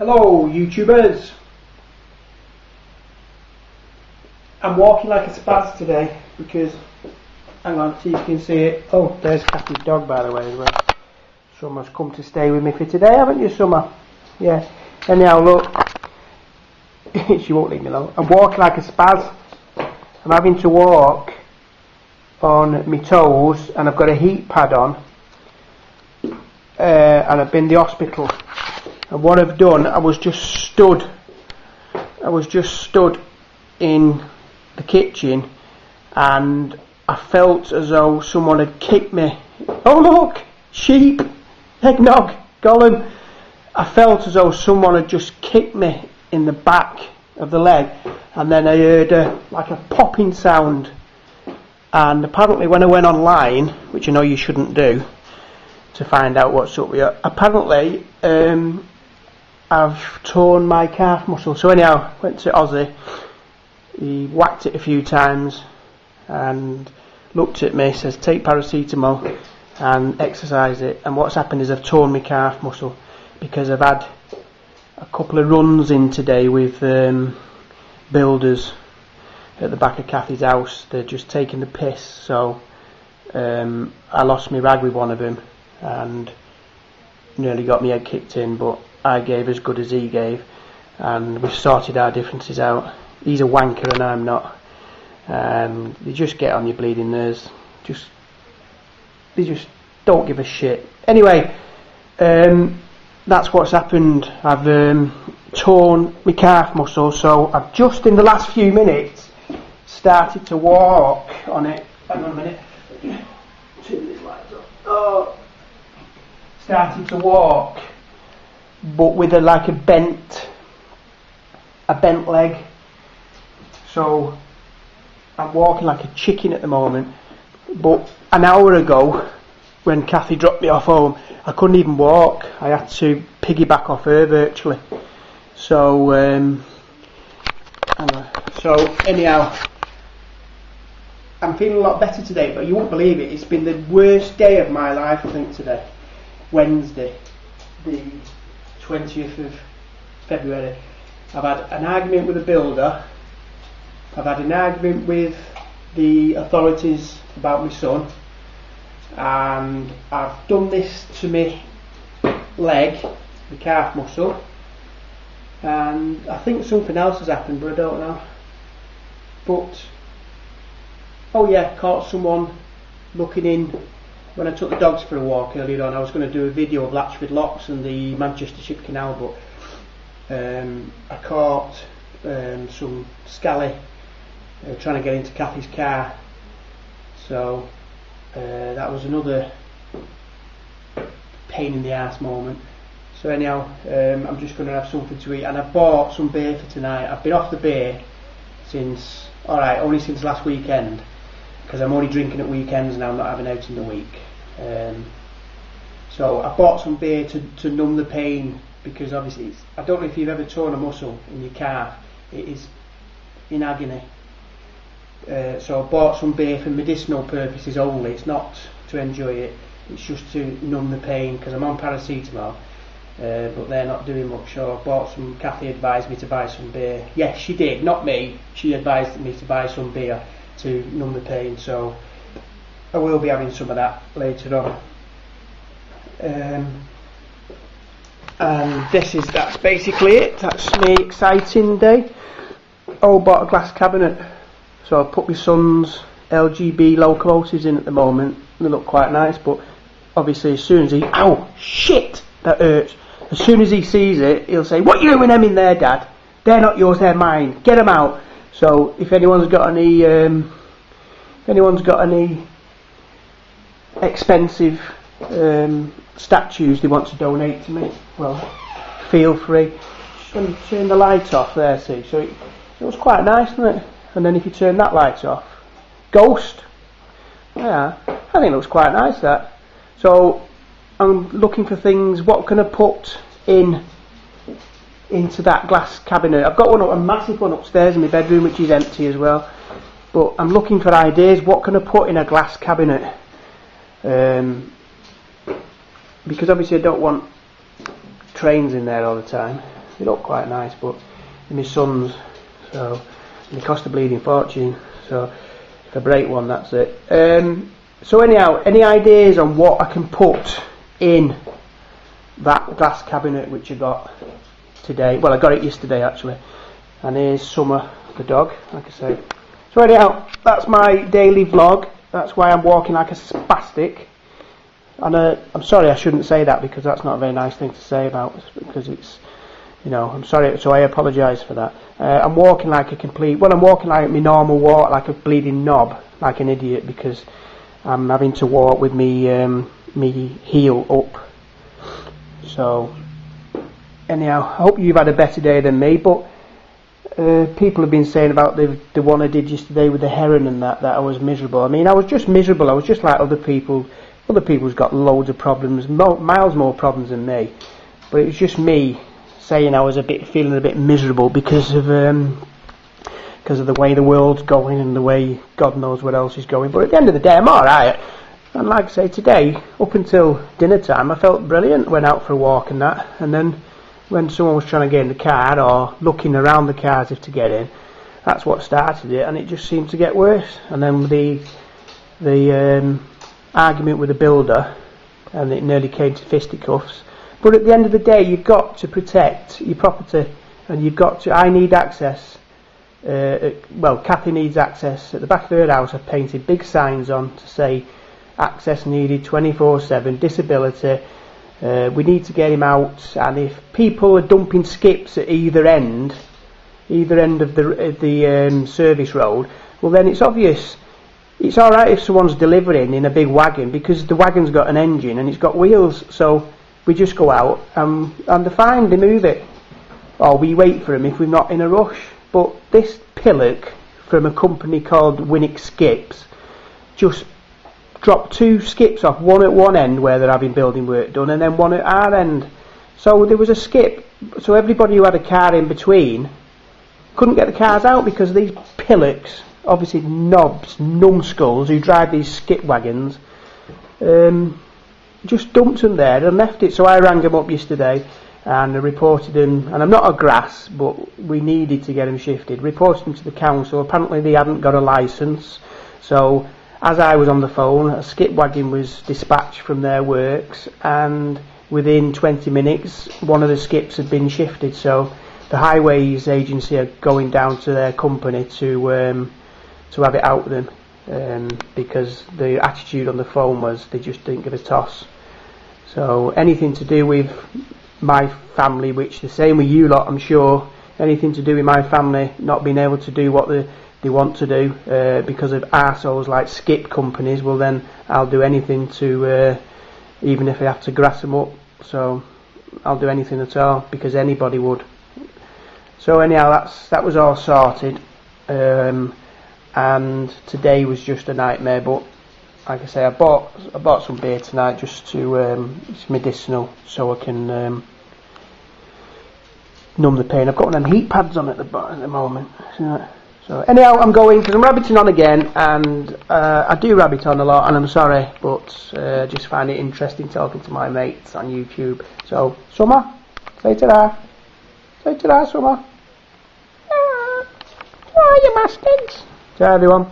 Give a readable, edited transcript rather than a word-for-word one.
Hello YouTubers, I'm walking like a spaz today because, hang on, see if you can see it. Oh, there's Kathy's dog by the way as well. Summer's come to stay with me for today, haven't you, Summer? Yeah, anyhow look, she won't leave me alone. I'm walking like a spaz. I'm having to walk on my toes and I've got a heat pad on and I've been to the hospital. And what I've done, I was just stood in the kitchen and I felt as though someone had kicked me. Oh look, sheep, eggnog, Gollum. I felt as though someone had just kicked me in the back of the leg, and then I heard like a popping sound. And apparently when I went online, which I know you shouldn't do, to find out what's up with you, apparently I've torn my calf muscle. So anyhow, went to Ozzy, he whacked it a few times and looked at me, says take paracetamol and exercise it. And what's happened is I've torn my calf muscle because I've had a couple of runs in today with builders at the back of Kathy's house. They're just taking the piss, so I lost my rag with one of them and nearly got my head kicked in, but I gave as good as he gave and we've sorted our differences out. He's a wanker and I'm not. They just get on your bleeding nerves. They just don't give a shit. Anyway, that's what's happened. I've torn my calf muscle, so I've just in the last few minutes started to walk on it. Hang on a minute. Turn this light off. Oh. Started to walk, but with a bent leg. So I'm walking like a chicken at the moment. But an hour ago, when Kathy dropped me off home, I couldn't even walk. I had to piggyback off her virtually. So anyhow, I'm feeling a lot better today, but you won't believe it. It's been the worst day of my life, I think, today. Wednesday, the 20th of February. I've had an argument with a builder. I've had an argument with the authorities about my son. And I've done this to my leg, the calf muscle. And I think something else has happened, but I don't know. But, oh yeah, caught someone looking in when I took the dogs for a walk earlier on. I was going to do a video of Latchford Locks and the Manchester Ship Canal, but I caught some scally trying to get into Kathy's car. So that was another pain in the arse moment. So anyhow, I'm just going to have something to eat, and I bought some beer for tonight. I've been off the beer only since last weekend, because I'm only drinking at weekends now, I'm not having out in the week. So I bought some beer to numb the pain, because obviously I don't know if you've ever torn a muscle in your calf, it is in agony. So I bought some beer for medicinal purposes only. It's not to enjoy it, it's just to numb the pain, because I'm on paracetamol, but they're not doing much. So I bought some. Kathy advised me to buy some beer. Yes, she did, not me. She advised me to buy some beer to numb the pain, so I will be having some of that later on. And that's basically it. That's me exciting day. Oh, bought a glass cabinet. So I've put my son's LGB locomotives in at the moment. They look quite nice, but obviously as soon as he... Ow! Shit! That hurts. As soon as he sees it, he'll say, "What are you doing them in there, Dad? They're not yours, they're mine. Get them out." So if anyone's got any expensive statues they want to donate to me, well, feel free. Just going to turn the light off there, see. So it was quite nice, isn't it? And then if you turn that light off, ghost. Yeah, I think it looks quite nice, that. So I'm looking for things. What can I put into that glass cabinet? I've got a massive one upstairs in my bedroom, which is empty as well. But I'm looking for ideas. What can I put in a glass cabinet? Because obviously I don't want trains in there all the time. They look quite nice, but they're my son's, so they cost a bleeding fortune. So if I break one, that's it. So anyhow, any ideas on what I can put in that glass cabinet which I got today? Well, I got it yesterday actually. And here's Summer, the dog, like I say. So anyhow, that's my daily vlog. That's why I'm walking like a spastic. And I'm sorry, I shouldn't say that, because that's not a very nice thing to say about, because it's, I'm sorry, so I apologise for that. I'm walking like a complete, well, I'm walking like my normal walk, like a bleeding knob, like an idiot, because I'm having to walk with me heel up. So anyhow, I hope you've had a better day than me. But people have been saying about the one I did yesterday with the heron and that I was miserable. I mean, I was just miserable. I was just like other people. Other people's got loads of problems, miles more problems than me. But it was just me saying I was feeling a bit miserable because of the way the world's going and the way God knows what else is going. But at the end of the day, I'm alright. And like I say, today, up until dinner time, I felt brilliant. Went out for a walk and that. And then when someone was trying to get in the car, or looking around the cars if to get in, that's what started it, and it just seemed to get worse. And then the argument with the builder, and it nearly came to fisticuffs. But at the end of the day, you've got to protect your property, and you've got to. I need access. Kathy needs access. At the back of her house, I've painted big signs on to say access needed 24/7, disability. We need to get him out. And if people are dumping skips at either end of the service road, well, then it's obvious. It's alright if someone's delivering in a big wagon, because the wagon's got an engine and it's got wheels, so we just go out and they're fine, they move it. Or we wait for them if we're not in a rush. But this pillock from a company called Winnick Skips just dropped 2 skips off, one at one end where they're having building work done, and then one at our end. So there was a skip, so everybody who had a car in between couldn't get the cars out because of these pillocks. Obviously knobs, numbskulls who drive these skip wagons, just dumped them there and left it. So I rang them up yesterday and I reported them, and I'm not a grass, but we needed to get them shifted. Reported them to the council. Apparently they hadn't got a licence, so as I was on the phone, a skip wagon was dispatched from their works, and within 20 minutes one of the skips had been shifted. So the highways agency are going down to their company to have it out with them, because the attitude on the phone was they just didn't give a toss. So anything to do with my family, which the same with you lot, I'm sure, anything to do with my family not being able to do what they want to do because of arseholes like skip companies, well then I'll do anything to, even if I have to grass them up, so I'll do anything at all, because anybody would. So anyhow, that was all sorted. And today was just a nightmare, but like I say, I bought some beer tonight just to it's medicinal, so I can numb the pain. I've got one of them heat pads on at the moment. So anyhow, I'm going because I'm rabbiting on again, and I do rabbit on a lot, and I'm sorry, but just find it interesting talking to my mates on YouTube. So Summer, say ta-da, Summer. Ah, you bastards. Ciao everyone.